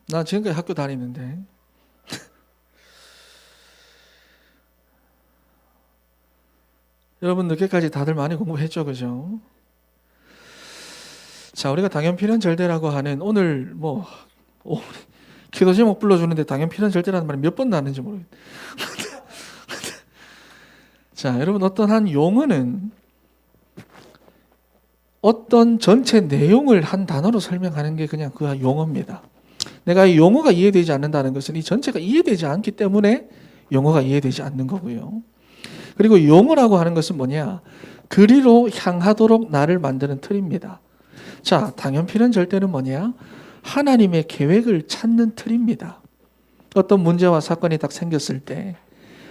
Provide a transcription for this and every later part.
나 지금까지 학교 다니는데 여러분 늦게까지 다들 많이 공부했죠, 그죠? 자, 우리가 당연필연절대라고 하는 오늘 기도 제목 불러주는데 당연필연절대라는 말이 몇 번 나왔는지 모르겠어요. 자, 여러분 어떤 한 용어는 어떤 전체 내용을 한 단어로 설명하는 게 그냥 그 용어입니다. 내가 이 용어가 이해되지 않는다는 것은 이 전체가 이해되지 않기 때문에 용어가 이해되지 않는 거고요. 그리고 용어라고 하는 것은 뭐냐? 그리로 향하도록 나를 만드는 틀입니다. 자, 당연필연절대는 뭐냐? 하나님의 계획을 찾는 틀입니다. 어떤 문제와 사건이 딱 생겼을 때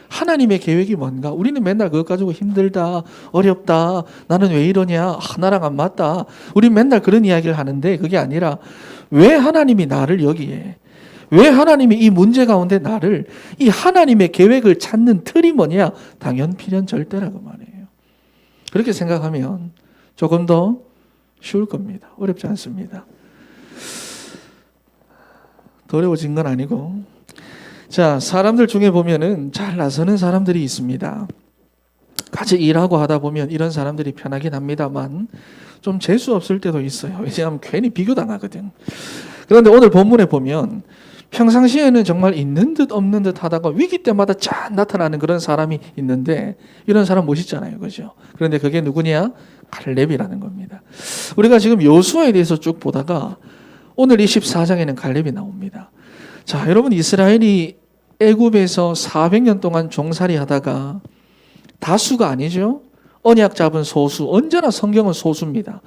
하나님의 계획이 뭔가? 우리는 맨날 그것 가지고 힘들다, 어렵다, 나는 왜 이러냐, 나랑 안 맞다. 우리 맨날 그런 이야기를 하는데 그게 아니라 왜 하나님이 나를 여기에, 왜 하나님이 이 문제 가운데 나를, 이 하나님의 계획을 찾는 틀이 뭐냐? 당연필연절대라고 말해요. 그렇게 생각하면 조금 더 쉬울 겁니다. 어렵지 않습니다. 더 어려워진 건 아니고. 자, 사람들 중에 보면은 잘 나서는 사람들이 있습니다. 같이 일하고 하다 보면 이런 사람들이 편하긴 합니다만 좀 재수 없을 때도 있어요. 왜냐하면 괜히 비교당하거든. 그런데 오늘 본문에 보면 평상시에는 정말 있는 듯 없는 듯 하다가 위기 때마다 쫙 나타나는 그런 사람이 있는데 이런 사람 멋있잖아요. 그죠? 그런데 그게 누구냐? 갈렙이라는 겁니다. 우리가 지금 여호수아에 대해서 쭉 보다가 오늘 24장에는 갈렙이 나옵니다. 자, 여러분 이스라엘이 애굽에서 400년 동안 종살이 하다가 다수가 아니죠. 언약 잡은 소수. 언제나 성경은 소수입니다.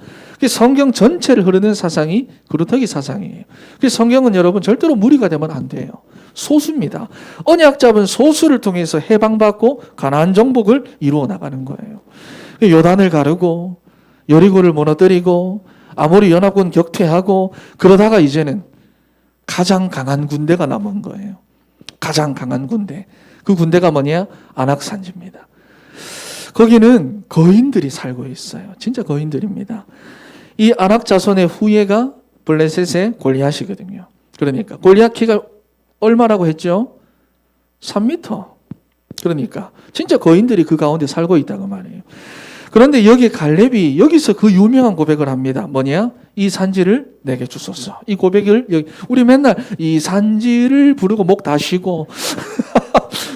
성경 전체를 흐르는 사상이 그루터기 사상이에요. 성경은 여러분 절대로 무리가 되면 안 돼요. 소수입니다. 언약 잡은 소수를 통해서 해방받고 가나안 정복을 이루어 나가는 거예요. 요단을 가르고 여리고를 무너뜨리고 아모리 연합군 격퇴하고 그러다가 이제는 가장 강한 군대가 남은 거예요. 가장 강한 군대. 그 군대가 뭐냐? 안악산지입니다. 거기는 거인들이 살고 있어요. 진짜 거인들입니다. 이 안악 자손의 후예가 블레셋의 골리앗이거든요. 그러니까 골리앗 키가 얼마라고 했죠? 3m. 그러니까 진짜 거인들이 그 가운데 살고 있다고 말해요. 그런데 여기 갈렙이 여기서 그 유명한 고백을 합니다. 뭐냐? 이 산지를 내게 주소서. 이 고백을 우리 맨날 이 산지를 부르고 목 다 쉬고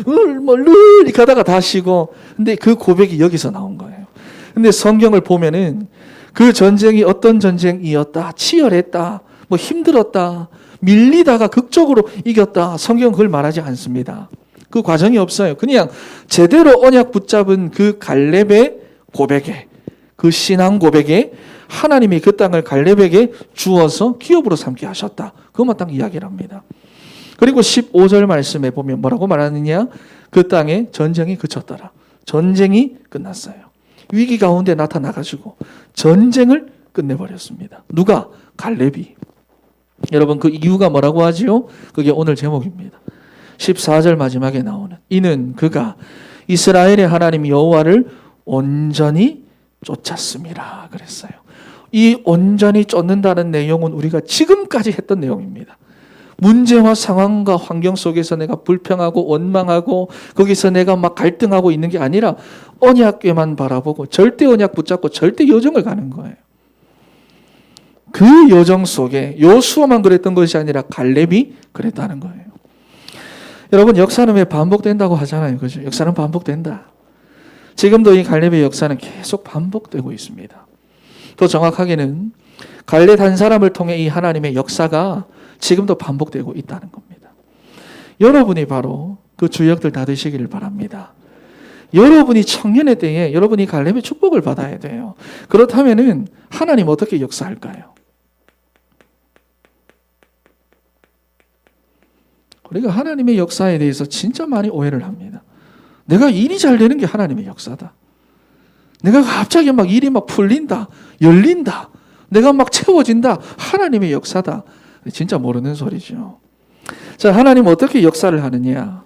이렇게 가다가 다 쉬고 근데 그 고백이 여기서 나온 거예요. 근데 성경을 보면은 그 전쟁이 어떤 전쟁이었다, 치열했다, 힘들었다, 밀리다가 극적으로 이겼다. 성경은 그걸 말하지 않습니다. 그 과정이 없어요. 그냥 제대로 언약 붙잡은 그 갈렙의 고백에, 그 신앙 고백에 하나님이 그 땅을 갈렙에게 주어서 기업으로 삼게 하셨다. 그것만 딱 이야기를 합니다. 그리고 15절 말씀에 보면 뭐라고 말하느냐? 그 땅에 전쟁이 그쳤더라. 전쟁이 끝났어요. 위기 가운데 나타나가지고 전쟁을 끝내버렸습니다. 누가? 갈렙이. 여러분 그 이유가 뭐라고 하지요? 그게 오늘 제목입니다. 14절 마지막에 나오는 이는 그가 이스라엘의 하나님 여호와를 온전히 쫓았습니다. 그랬어요. 이 온전히 쫓는다는 내용은 우리가 지금까지 했던 내용입니다. 문제와 상황과 환경 속에서 내가 불평하고 원망하고 거기서 내가 막 갈등하고 있는 게 아니라 언약궤만 바라보고 절대 언약 붙잡고 절대 여정을 가는 거예요. 그 여정 속에 여호수아만 그랬던 것이 아니라 갈렙이 그랬다는 거예요. 여러분 역사는 왜 반복된다고 하잖아요. 그죠? 역사는 반복된다. 지금도 이 갈렙의 역사는 계속 반복되고 있습니다. 더 정확하게는 갈렙 한 사람을 통해 이 하나님의 역사가 지금도 반복되고 있다는 겁니다. 여러분이 바로 그 주역들 다 되시기를 바랍니다. 여러분이 청년의 때에 여러분이 갈렙의 축복을 받아야 돼요. 그렇다면은 하나님 어떻게 역사할까요? 우리가 하나님의 역사에 대해서 진짜 많이 오해를 합니다. 내가 일이 잘 되는 게 하나님의 역사다. 내가 갑자기 막 일이 막 풀린다, 열린다, 내가 막 채워진다, 하나님의 역사다. 진짜 모르는 소리죠. 자, 하나님 어떻게 역사를 하느냐?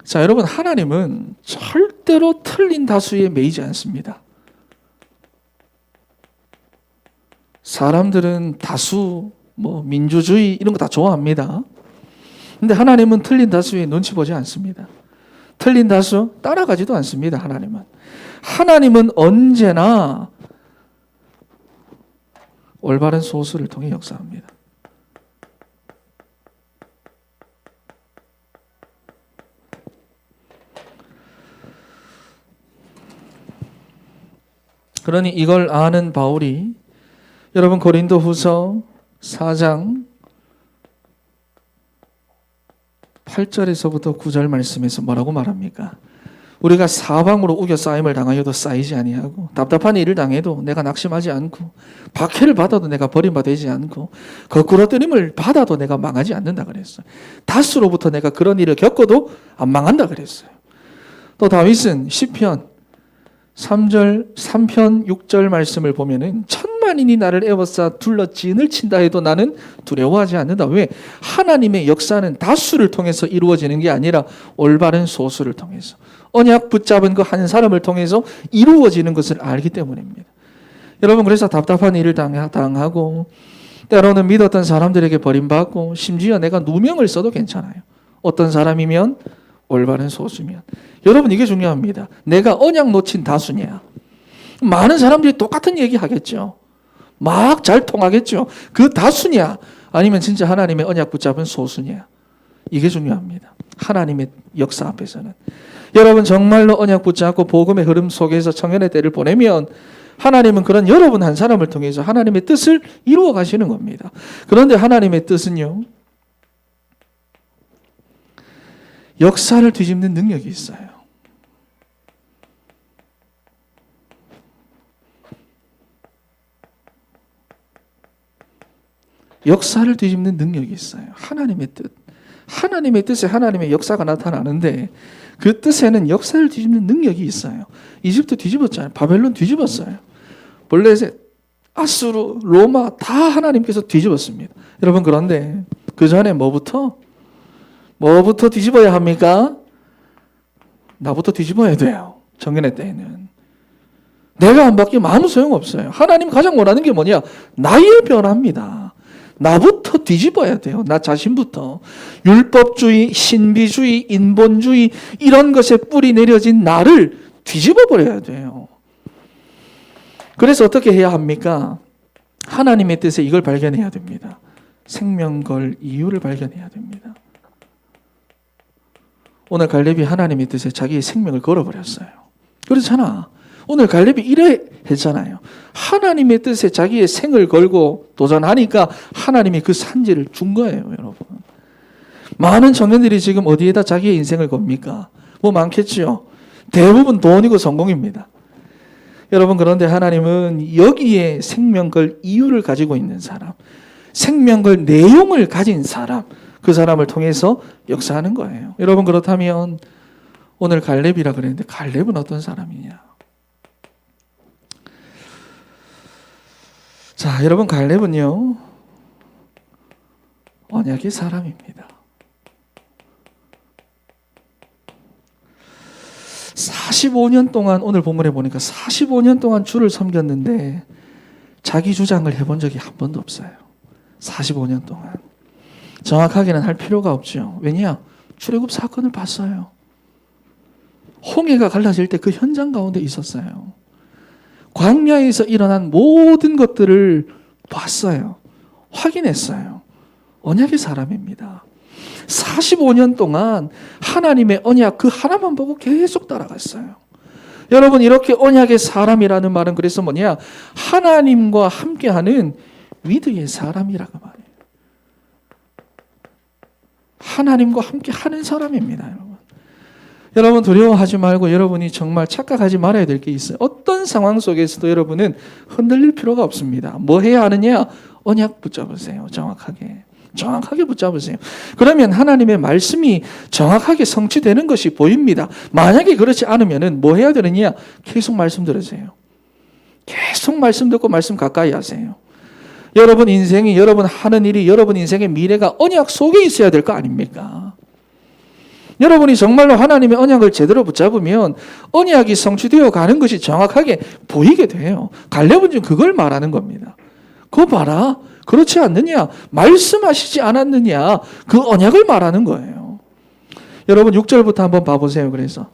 자, 여러분 하나님은 절대로 틀린 다수에 매이지 않습니다. 사람들은 다수 뭐 민주주의 이런 거 다 좋아합니다. 근데 하나님은 틀린 다수에 눈치 보지 않습니다. 틀린 다수 따라가지도 않습니다. 하나님은 언제나 올바른 소수를 통해 역사합니다. 그러니 이걸 아는 바울이 여러분 고린도후서 4장 8절에서부터 9절 말씀에서 뭐라고 말합니까? 우리가 사방으로 우겨 쌓임을 당하여도 쌓이지 아니하고 답답한 일을 당해도 내가 낙심하지 않고 박해를 받아도 내가 버림받지 않고 거꾸러뜨림을 받아도 내가 망하지 않는다 그랬어요. 다수로부터 내가 그런 일을 겪어도 안 망한다 그랬어요. 또 다윗은 시편 3편 6절 말씀을 보면은 천만인이 나를 에워싸 둘러 진을 친다 해도 나는 두려워하지 않는다. 왜? 하나님의 역사는 다수를 통해서 이루어지는 게 아니라 올바른 소수를 통해서 언약 붙잡은 그 한 사람을 통해서 이루어지는 것을 알기 때문입니다. 여러분 그래서 답답한 일을 당하고 때로는 믿었던 사람들에게 버림받고 심지어 내가 누명을 써도 괜찮아요. 어떤 사람이면 올바른 소수면. 여러분 이게 중요합니다. 내가 언약 놓친 다수냐. 많은 사람들이 똑같은 얘기 하겠죠. 막 잘 통하겠죠. 그 다수냐 아니면 진짜 하나님의 언약 붙잡은 소수냐. 이게 중요합니다. 하나님의 역사 앞에서는. 여러분 정말로 언약 붙잡고 복음의 흐름 속에서 청년의 때를 보내면 하나님은 그런 여러분 한 사람을 통해서 하나님의 뜻을 이루어 가시는 겁니다. 그런데 하나님의 뜻은요. 역사를 뒤집는 능력이 있어요. 역사를 뒤집는 능력이 있어요. 하나님의 뜻. 하나님의 뜻에 하나님의 역사가 나타나는데 그 뜻에는 역사를 뒤집는 능력이 있어요. 이집트 뒤집었잖아요. 바벨론 뒤집었어요. 블레셋, 아수르, 로마 다 하나님께서 뒤집었습니다. 여러분 그런데 그 전에 뭐부터 뒤집어야 합니까? 나부터 뒤집어야 돼요. 정년의 때에는. 내가 안 바뀌면 아무 소용없어요. 하나님 가장 원하는 게 뭐냐? 나의 변화입니다. 나부터 뒤집어야 돼요. 나 자신부터. 율법주의, 신비주의, 인본주의 이런 것에 뿌리 내려진 나를 뒤집어버려야 돼요. 그래서 어떻게 해야 합니까? 하나님의 뜻에 이걸 발견해야 됩니다. 생명 걸 이유를 발견해야 됩니다. 오늘 갈렙이 하나님의 뜻에 자기의 생명을 걸어버렸어요. 그렇잖아. 오늘 갈렙이 이래 했잖아요. 하나님의 뜻에 자기의 생을 걸고 도전하니까 하나님이 그 산지를 준 거예요, 여러분. 많은 청년들이 지금 어디에다 자기의 인생을 겁니까? 뭐 많겠지요. 대부분 돈이고 성공입니다. 여러분 그런데 하나님은 여기에 생명 걸 이유를 가지고 있는 사람, 생명 걸 내용을 가진 사람, 그 사람을 통해서 역사하는 거예요. 여러분 그렇다면 오늘 갈렙이라 그랬는데 갈렙은 어떤 사람이냐? 자, 여러분 갈렙은요 언약의 사람입니다. 45년 동안 오늘 본문에 보니까 45년 동안 주를 섬겼는데 자기 주장을 해본 적이 한 번도 없어요. 45년 동안. 정확하게는 할 필요가 없죠. 왜냐? 출애굽 사건을 봤어요. 홍해가 갈라질 때 그 현장 가운데 있었어요. 광야에서 일어난 모든 것들을 봤어요. 확인했어요. 언약의 사람입니다. 45년 동안 하나님의 언약 그 하나만 보고 계속 따라갔어요. 여러분 이렇게 언약의 사람이라는 말은 그래서 뭐냐? 하나님과 함께하는 위드의 사람이라고 말해요. 하나님과 함께하는 사람입니다. 여러분 두려워하지 말고 여러분이 정말 착각하지 말아야 될 게 있어요. 어떤 상황 속에서도 여러분은 흔들릴 필요가 없습니다. 뭐 해야 하느냐? 언약 붙잡으세요. 정확하게 붙잡으세요. 그러면 하나님의 말씀이 정확하게 성취되는 것이 보입니다. 만약에 그렇지 않으면 뭐 해야 되느냐? 계속 말씀 들으세요. 계속 말씀 듣고 말씀 가까이 하세요. 여러분 인생이, 여러분 하는 일이, 여러분 인생의 미래가 언약 속에 있어야 될 거 아닙니까? 여러분이 정말로 하나님의 언약을 제대로 붙잡으면 언약이 성취되어 가는 것이 정확하게 보이게 돼요. 갈렙은 지금 그걸 말하는 겁니다. 그거 봐라. 그렇지 않느냐? 말씀하시지 않았느냐? 그 언약을 말하는 거예요. 여러분 6절부터 한번 봐보세요. 그래서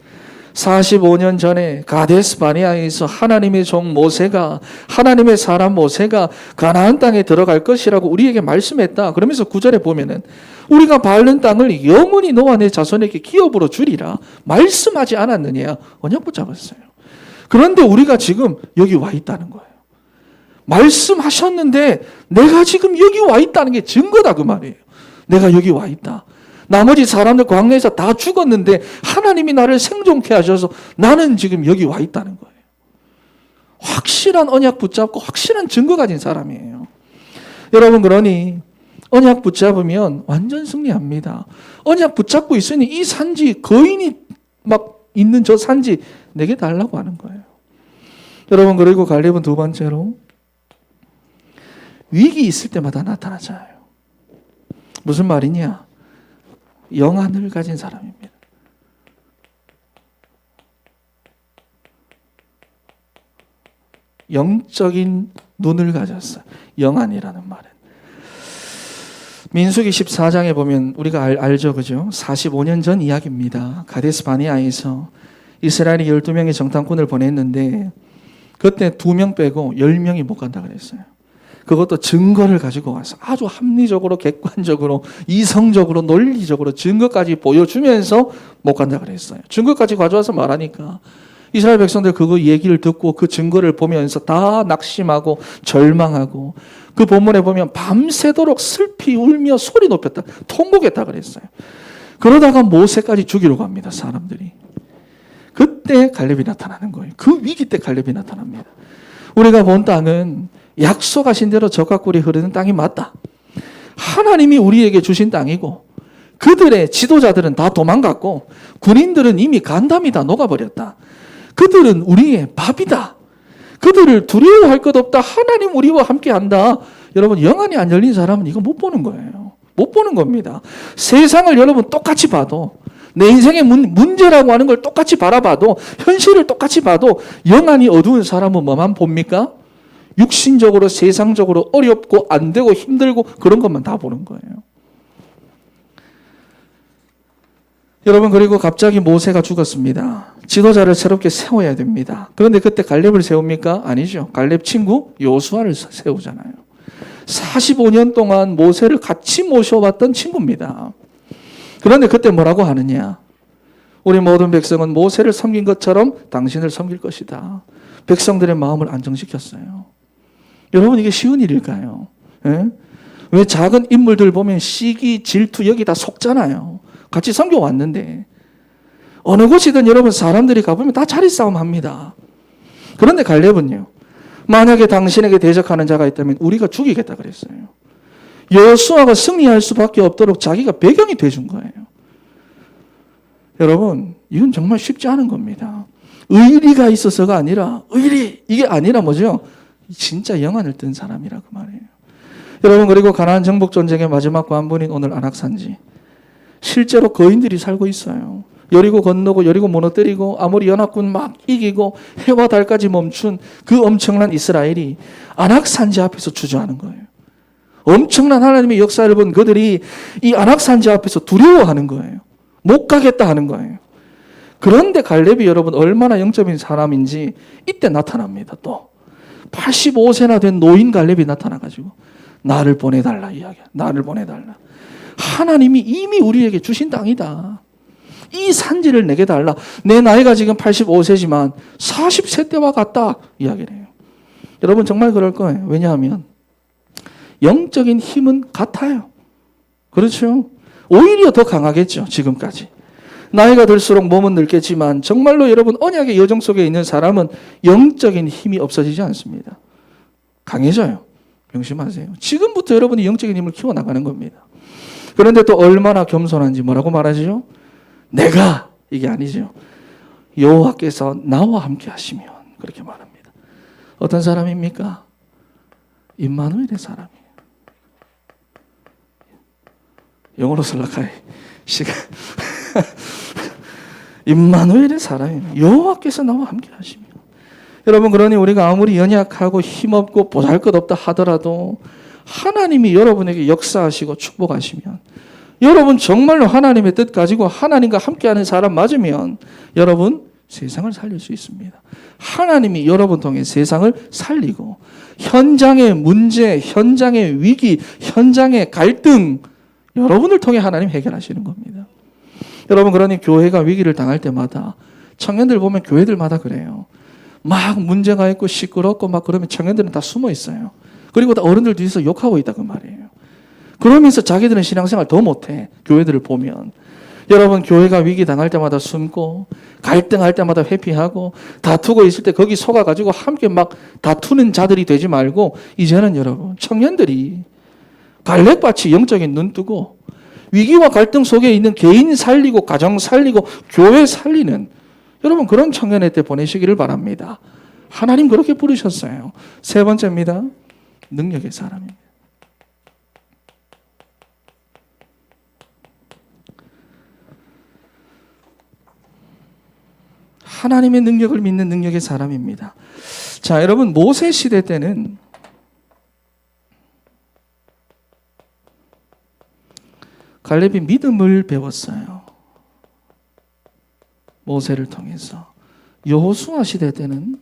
45년 전에 가데스 바네아에서 하나님의 종 모세가, 하나님의 사람 모세가 가나안 땅에 들어갈 것이라고 우리에게 말씀했다. 그러면서 9절에 보면은 우리가 밟는 땅을 영원히 너와 내 자손에게 기업으로 주리라 말씀하지 않았느냐? 언약 붙잡았어요. 그런데 우리가 지금 여기 와 있다는 거예요. 말씀하셨는데 내가 지금 여기 와 있다는 게 증거다 그 말이에요. 내가 여기 와 있다. 나머지 사람들 광야에서 다 죽었는데 하나님이 나를 생존케 하셔서 나는 지금 여기 와 있다는 거예요. 확실한 언약 붙잡고 확실한 증거 가진 사람이에요. 여러분 그러니 언약 붙잡으면 완전 승리합니다. 언약 붙잡고 있으니 이 산지 거인이 막 있는 저 산지 내게 달라고 하는 거예요. 여러분 그리고 갈렙은 두 번째로 위기 있을 때마다 나타나잖아요. 무슨 말이냐? 영안을 가진 사람입니다. 영적인 눈을 가졌어요. 영안이라는 말은. 민수기 14장에 보면 우리가 알죠, 그죠? 45년 전 이야기입니다. 가데스 바네아에서 이스라엘이 12명의 정탐꾼을 보냈는데 그때 2명 빼고 10명이 못 간다 그랬어요. 그것도 증거를 가지고 와서 아주 합리적으로 객관적으로 이성적으로 논리적으로 증거까지 보여주면서 못 간다 그랬어요. 증거까지 가져와서 말하니까 이스라엘 백성들 그거 얘기를 듣고 그 증거를 보면서 다 낙심하고 절망하고 그 본문에 보면 밤새도록 슬피 울며 소리 높였다. 통곡했다 그랬어요. 그러다가 모세까지 죽이려고 합니다. 사람들이. 그때 갈렙이 나타나는 거예요. 그 위기 때 갈렙이 나타납니다. 우리가 본 땅은 약속하신 대로 젖과 꿀이 흐르는 땅이 맞다. 하나님이 우리에게 주신 땅이고 그들의 지도자들은 다 도망갔고 군인들은 이미 간담이 다 녹아버렸다. 그들은 우리의 밥이다. 그들을 두려워할 것 없다. 하나님 우리와 함께한다. 여러분 영안이 안 열린 사람은 이거 못 보는 거예요. 못 보는 겁니다. 세상을 여러분 똑같이 봐도 내 인생의 문제라고 하는 걸 똑같이 바라봐도 현실을 똑같이 봐도 영안이 어두운 사람은 뭐만 봅니까? 육신적으로 세상적으로 어렵고 안 되고 힘들고 그런 것만 다 보는 거예요. 여러분 그리고 갑자기 모세가 죽었습니다. 지도자를 새롭게 세워야 됩니다. 그런데 그때 갈렙을 세웁니까? 아니죠. 갈렙 친구 요수아를 세우잖아요. 45년 동안 모세를 같이 모셔왔던 친구입니다. 그런데 그때 뭐라고 하느냐? 우리 모든 백성은 모세를 섬긴 것처럼 당신을 섬길 것이다. 백성들의 마음을 안정시켰어요. 여러분 이게 쉬운 일일까요? 예? 왜 작은 인물들 보면 시기, 질투 여기 다 속잖아요. 같이 섬겨왔는데 어느 곳이든 여러분 사람들이 가보면 다 자리싸움 합니다. 그런데 갈렙은요. 만약에 당신에게 대적하는 자가 있다면 우리가 죽이겠다 그랬어요. 여호수아가 승리할 수밖에 없도록 자기가 배경이 돼준 거예요. 여러분 이건 정말 쉽지 않은 겁니다. 의리가 있어서가 아니라 의리 이게 아니라 뭐죠? 진짜 영안을 뜬 사람이라 그 말이에요. 여러분 그리고 가나안 정복 전쟁의 마지막 관문인 오늘 안악산지 실제로 거인들이 살고 있어요. 여리고 건너고 여리고 무너뜨리고 아모리 연합군 막 이기고 해와 달까지 멈춘 그 엄청난 이스라엘이 안악산지 앞에서 주저하는 거예요. 엄청난 하나님의 역사를 본 그들이 이 안악산지 앞에서 두려워하는 거예요. 못 가겠다 하는 거예요. 그런데 갈렙이 여러분 얼마나 영적인 사람인지 이때 나타납니다. 또 85세나 된 노인 갈렙이 나타나가지고 나를 보내달라 이야기야. 나를 보내달라. 하나님이 이미 우리에게 주신 땅이다. 이 산지를 내게 달라. 내 나이가 지금 85세지만 40세 때와 같다 이야기를 해요. 여러분 정말 그럴 거예요. 왜냐하면 영적인 힘은 같아요. 그렇죠? 오히려 더 강하겠죠. 지금까지. 나이가 들수록 몸은 늙겠지만 정말로 여러분 언약의 여정 속에 있는 사람은 영적인 힘이 없어지지 않습니다. 강해져요. 명심하세요. 지금부터 여러분이 영적인 힘을 키워나가는 겁니다. 그런데 또 얼마나 겸손한지 뭐라고 말하죠? 내가 이게 아니죠. 여호와께서 나와 함께 하시면 그렇게 말합니다. 어떤 사람입니까? 임마누엘의 사람이에요. 영어로 설락하이 시간 임마누엘의 사람이에요. 여호와께서 나와 함께 하시면. 여러분 그러니 우리가 아무리 연약하고 힘없고 보잘것없다 하더라도 하나님이 여러분에게 역사하시고 축복하시면, 여러분 정말로 하나님의 뜻 가지고 하나님과 함께하는 사람 맞으면 여러분 세상을 살릴 수 있습니다. 하나님이 여러분 통해 세상을 살리고 현장의 문제, 현장의 위기, 현장의 갈등 여러분을 통해 하나님 해결하시는 겁니다. 여러분, 그러니 교회가 위기를 당할 때마다, 청년들 보면 교회들마다 그래요. 막 문제가 있고 시끄럽고 막 그러면 청년들은 다 숨어 있어요. 그리고 다 어른들 뒤에서 욕하고 있다 그 말이에요. 그러면서 자기들은 신앙생활 더 못해. 교회들을 보면. 여러분, 교회가 위기 당할 때마다 숨고 갈등할 때마다 회피하고 다투고 있을 때 거기 속아가지고 함께 막 다투는 자들이 되지 말고, 이제는 여러분 청년들이 갈렙같이 영적인 눈 뜨고 위기와 갈등 속에 있는 개인 살리고 가정 살리고 교회 살리는 여러분 그런 청년의 때 보내시기를 바랍니다. 하나님 그렇게 부르셨어요. 세 번째입니다. 능력의 사람입니다. 하나님의 능력을 믿는 능력의 사람입니다. 자, 여러분, 모세 시대 때는 갈렙이 믿음을 배웠어요. 모세를 통해서. 여호수아 시대 때는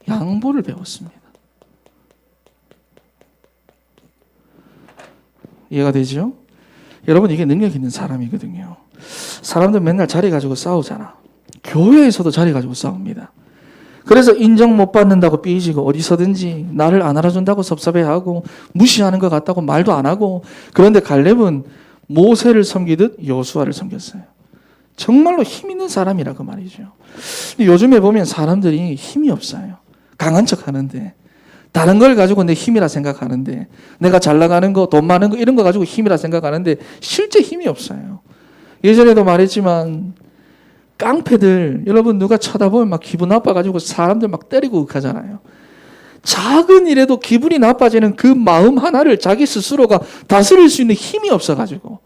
양보를 배웠습니다. 이해가 되죠? 여러분, 이게 능력 있는 사람이거든요. 사람들 맨날 자리 가지고 싸우잖아. 교회에서도 자리 가지고 싸웁니다. 그래서 인정 못 받는다고 삐지고 어디서든지 나를 안 알아준다고 섭섭해하고 무시하는 것 같다고 말도 안 하고. 그런데 갈렙은 모세를 섬기듯 여호수아를 섬겼어요. 정말로 힘 있는 사람이라 그 말이죠. 요즘에 보면 사람들이 힘이 없어요. 강한 척 하는데, 다른 걸 가지고 내 힘이라 생각하는데, 내가 잘 나가는 거, 돈 많은 거 이런 거 가지고 힘이라 생각하는데 실제 힘이 없어요. 예전에도 말했지만 깡패들, 여러분 누가 쳐다보면 막 기분 나빠가지고 사람들 막 때리고 하잖아요. 작은 일에도 기분이 나빠지는 그 마음 하나를 자기 스스로가 다스릴 수 있는 힘이 없어가지고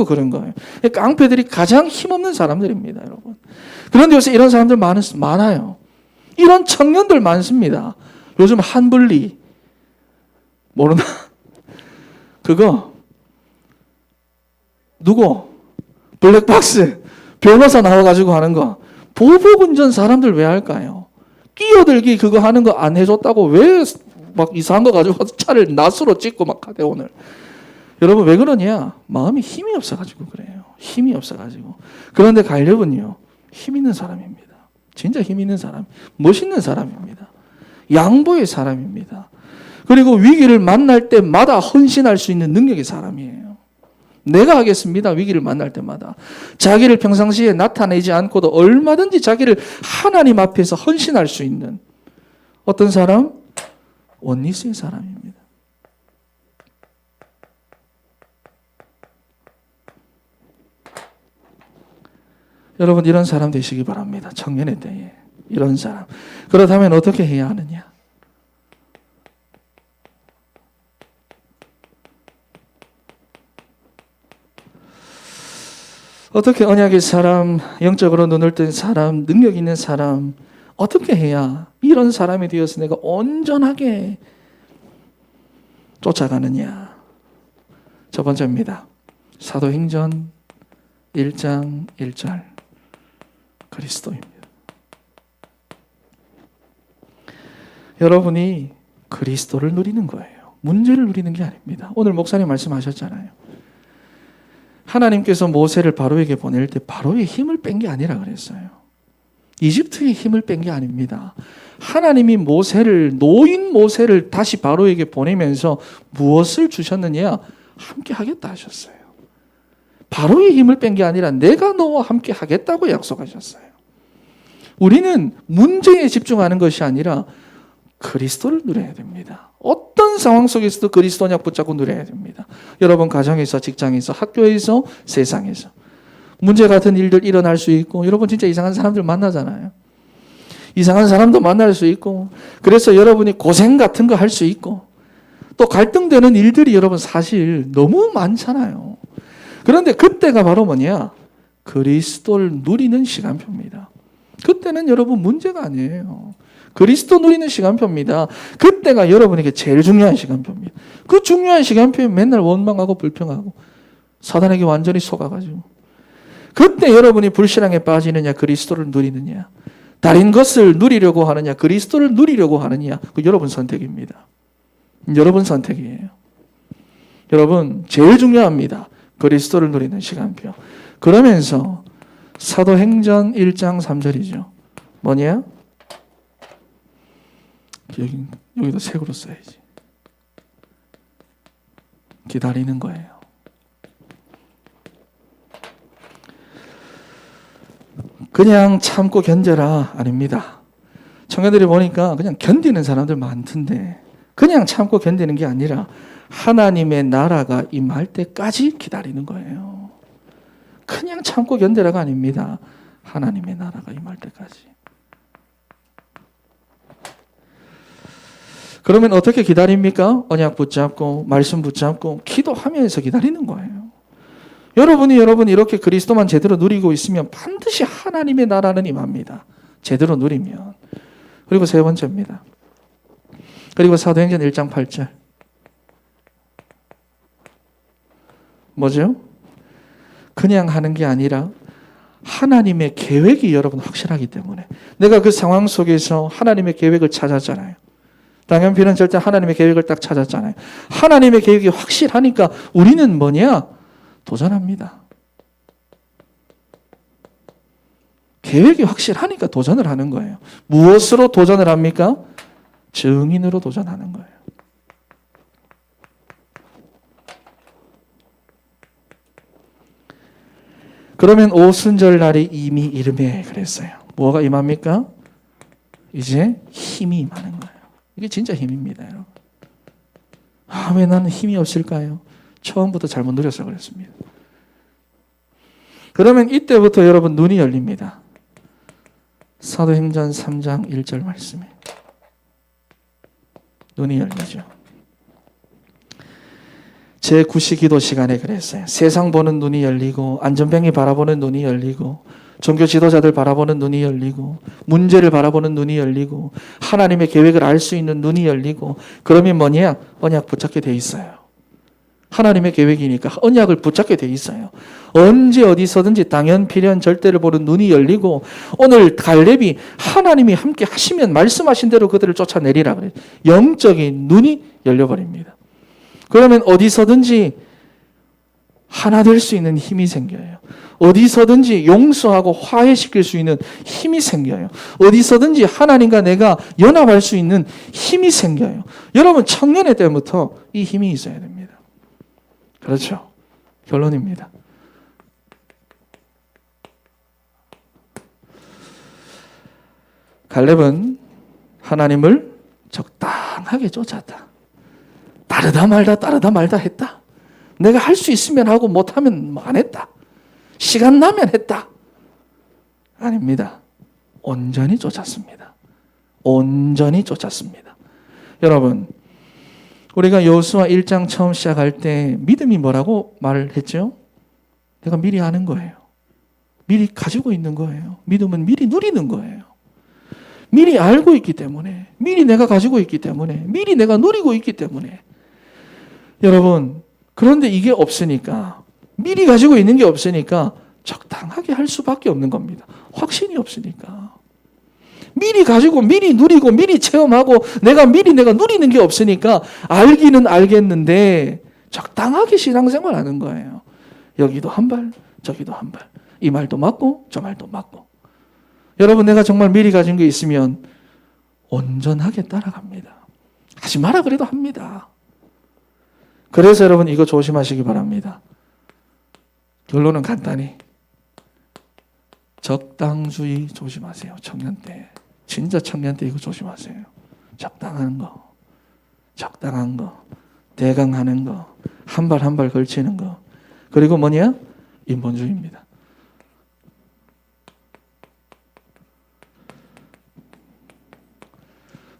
그런 거예요. 깡패들이 가장 힘없는 사람들입니다, 여러분. 그런데 요새 이런 사람들 많아요. 이런 청년들 많습니다. 요즘 한불리 모르나? 그거 누구? 블랙박스 변호사 나와가지고 하는 거. 보복운전 사람들 왜 할까요? 끼어들기 그거 하는 거 안 해줬다고 왜 막 이상한 거 가지고 차를 낫으로 찍고 막 하대 오늘. 여러분 왜 그러냐? 마음이 힘이 없어가지고 그래요. 힘이 없어가지고. 그런데 갈렙은요, 힘 있는 사람입니다. 진짜 힘 있는 사람, 멋있는 사람입니다. 양보의 사람입니다. 그리고 위기를 만날 때마다 헌신할 수 있는 능력의 사람이에요. 내가 하겠습니다. 위기를 만날 때마다. 자기를 평상시에 나타내지 않고도 얼마든지 자기를 하나님 앞에서 헌신할 수 있는 어떤 사람? 원리스의 사람입니다. 여러분 이런 사람 되시기 바랍니다. 청년의 때에 이런 사람. 그렇다면 어떻게 해야 하느냐? 어떻게 언약의 사람, 영적으로 눈을 뜬 사람, 능력 있는 사람, 어떻게 해야 이런 사람이 되어서 내가 온전하게 쫓아가느냐? 첫 번째입니다. 사도행전 1장 1절 그리스도입니다. 여러분이 그리스도를 누리는 거예요. 문제를 누리는 게 아닙니다. 오늘 목사님 말씀하셨잖아요. 하나님께서 모세를 바로에게 보낼 때 바로의 힘을 뺀 게 아니라 그랬어요. 이집트의 힘을 뺀 게 아닙니다. 하나님이 노인 모세를 다시 바로에게 보내면서 무엇을 주셨느냐? 함께 하겠다 하셨어요. 바로의 힘을 뺀 게 아니라 내가 너와 함께 하겠다고 약속하셨어요. 우리는 문제에 집중하는 것이 아니라 그리스도를 누려야 됩니다. 어떤 상황 속에서도 그리스도 언약 붙잡고 누려야 됩니다. 여러분 가정에서, 직장에서, 학교에서, 세상에서 문제 같은 일들 일어날 수 있고, 여러분 진짜 이상한 사람들 만나잖아요. 이상한 사람도 만날 수 있고, 그래서 여러분이 고생 같은 거 할 수 있고, 또 갈등되는 일들이 여러분 사실 너무 많잖아요. 그런데 그때가 바로 뭐냐? 그리스도를 누리는 시간표입니다. 그때는 여러분 문제가 아니에요. 그리스도 누리는 시간표입니다. 그때가 여러분에게 제일 중요한 시간표입니다. 그 중요한 시간표에 맨날 원망하고 불평하고 사단에게 완전히 속아가지고 그때 여러분이 불신앙에 빠지느냐 그리스도를 누리느냐 다른 것을 누리려고 하느냐 그리스도를 누리려고 하느냐 그 여러분 선택입니다. 여러분 선택이에요. 여러분 제일 중요합니다. 그리스도를 누리는 시간표. 그러면서 사도행전 1장 3절이죠. 뭐냐? 여기도 색으로 써야지. 기다리는 거예요. 그냥 참고 견뎌라 아닙니다. 청년들이 보니까 그냥 견디는 사람들 많던데 그냥 참고 견디는 게 아니라 하나님의 나라가 임할 때까지 기다리는 거예요. 그냥 참고 견뎌라가 아닙니다. 하나님의 나라가 임할 때까지. 그러면 어떻게 기다립니까? 언약 붙잡고 말씀 붙잡고 기도하면서 기다리는 거예요. 여러분이 이렇게 그리스도만 제대로 누리고 있으면 반드시 하나님의 나라는 임합니다. 제대로 누리면. 그리고 세 번째입니다. 그리고 사도행전 1장 8절. 뭐죠? 그냥 하는 게 아니라 하나님의 계획이 여러분 확실하기 때문에 내가 그 상황 속에서 하나님의 계획을 찾았잖아요. 당연피는 절대 하나님의 계획을 딱 찾았잖아요. 하나님의 계획이 확실하니까 우리는 뭐냐? 도전합니다. 계획이 확실하니까 도전을 하는 거예요. 무엇으로 도전을 합니까? 증인으로 도전하는 거예요. 그러면 오순절 날이 이미 이름에 그랬어요. 뭐가 임합니까? 이제 힘이 임하는 거예요. 이게 진짜 힘입니다, 여러분. 왜 나는 힘이 없을까요? 처음부터 잘못 누려서 그랬습니다. 그러면 이때부터 여러분 눈이 열립니다. 사도행전 3장 1절 말씀에 눈이 열리죠. 제9시 기도 시간에 그랬어요. 세상 보는 눈이 열리고 안전병이 바라보는 눈이 열리고 종교 지도자들 바라보는 눈이 열리고 문제를 바라보는 눈이 열리고 하나님의 계획을 알 수 있는 눈이 열리고 그러면 뭐냐? 언약 붙잡게 돼 있어요. 하나님의 계획이니까 언약을 붙잡게 돼 있어요. 언제 어디서든지 당연 필연 절대를 보는 눈이 열리고 오늘 갈렙이 하나님이 함께 하시면 말씀하신 대로 그들을 쫓아내리라 그래요. 영적인 눈이 열려버립니다. 그러면 어디서든지 하나 될 수 있는 힘이 생겨요. 어디서든지 용서하고 화해시킬 수 있는 힘이 생겨요. 어디서든지 하나님과 내가 연합할 수 있는 힘이 생겨요. 여러분 청년의 때부터 이 힘이 있어야 됩니다. 그렇죠? 결론입니다. 갈렙은 하나님을 적당하게 쫓았다. 따르다 말다 했다. 내가 할 수 있으면 하고 못하면 안 했다. 시간 나면 했다. 아닙니다. 온전히 쫓았습니다. 온전히 쫓았습니다. 여러분, 우리가 여호수아 1장 처음 시작할 때 믿음이 뭐라고 말을 했죠? 내가 미리 아는 거예요. 미리 가지고 있는 거예요. 믿음은 미리 누리는 거예요. 미리 알고 있기 때문에, 미리 내가 가지고 있기 때문에, 미리 내가 누리고 있기 때문에. 여러분, 그런데 이게 없으니까, 미리 가지고 있는 게 없으니까 적당하게 할 수밖에 없는 겁니다. 확신이 없으니까. 미리 가지고, 미리 누리고, 미리 체험하고, 내가 누리는 게 없으니까 알기는 알겠는데 적당하게 신앙생활 하는 거예요. 여기도 한 발, 저기도 한 발. 이 말도 맞고, 저 말도 맞고. 여러분, 내가 정말 미리 가진 게 있으면 온전하게 따라갑니다. 하지 마라 그래도 합니다. 그래서 여러분 이거 조심하시기 바랍니다. 결론은 간단히 적당주의 조심하세요. 청년 때. 진짜 청년 때 이거 조심하세요. 적당한 거, 적당한 거, 대강하는 거, 한 발 한 발 걸치는 거. 그리고 뭐냐? 인본주의입니다.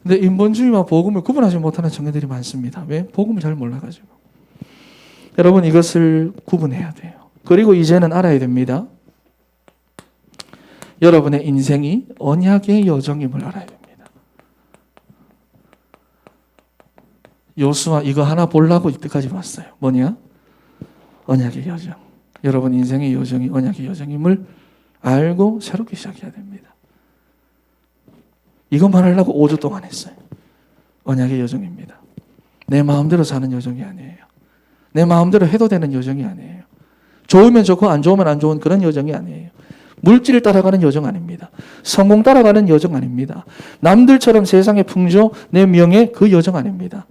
근데 인본주의와 복음을 구분하지 못하는 청년들이 많습니다. 왜? 복음을 잘 몰라가지고. 여러분 이것을 구분해야 돼요. 그리고 이제는 알아야 됩니다. 여러분의 인생이 언약의 여정임을 알아야 됩니다. 요수아 이거 하나 보려고 이때까지 왔어요. 뭐냐? 언약의 여정. 여러분 인생의 여정이 언약의 여정임을 알고 새롭게 시작해야 됩니다. 이것만 하려고 5주 동안 했어요. 언약의 여정입니다. 내 마음대로 사는 여정이 아니에요. 내 마음대로 해도 되는 여정이 아니에요. 좋으면 좋고 안 좋으면 안 좋은 그런 여정이 아니에요. 물질을 따라가는 여정 아닙니다. 성공 따라가는 여정 아닙니다. 남들처럼 세상의 풍조, 내 명예 그 여정 아닙니다.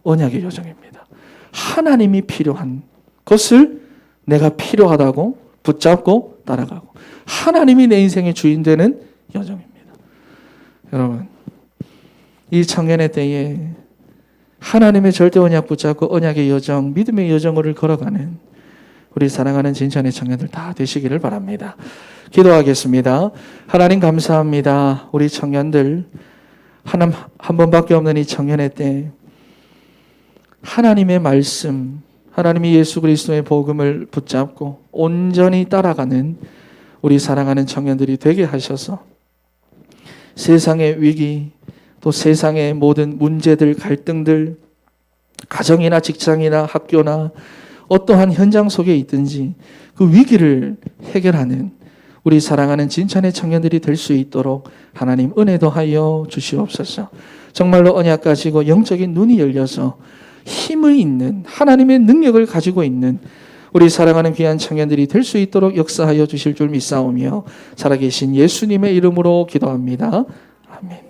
언약의 여정입니다. 하나님이 필요한 것을 내가 필요하다고 붙잡고 따라가고 하나님이 내 인생의 주인 되는 여정입니다. 여러분, 이 청년의 때에 하나님의 절대 언약 붙잡고 언약의 여정, 믿음의 여정을 걸어가는 우리 사랑하는 진천의 청년들 다 되시기를 바랍니다. 기도하겠습니다. 하나님 감사합니다. 우리 청년들 하나님 한 번밖에 없는 이 청년의 때 하나님의 말씀, 하나님이 예수 그리스도의 복음을 붙잡고 온전히 따라가는 우리 사랑하는 청년들이 되게 하셔서 세상의 위기, 또 세상의 모든 문제들, 갈등들, 가정이나 직장이나 학교나 어떠한 현장 속에 있든지 그 위기를 해결하는 우리 사랑하는 진천의 청년들이 될 수 있도록 하나님 은혜 더하여 주시옵소서. 정말로 언약 가지고 영적인 눈이 열려서 힘의 있는 하나님의 능력을 가지고 있는 우리 사랑하는 귀한 청년들이 될 수 있도록 역사하여 주실 줄 믿사오며 살아계신 예수님의 이름으로 기도합니다. 아멘.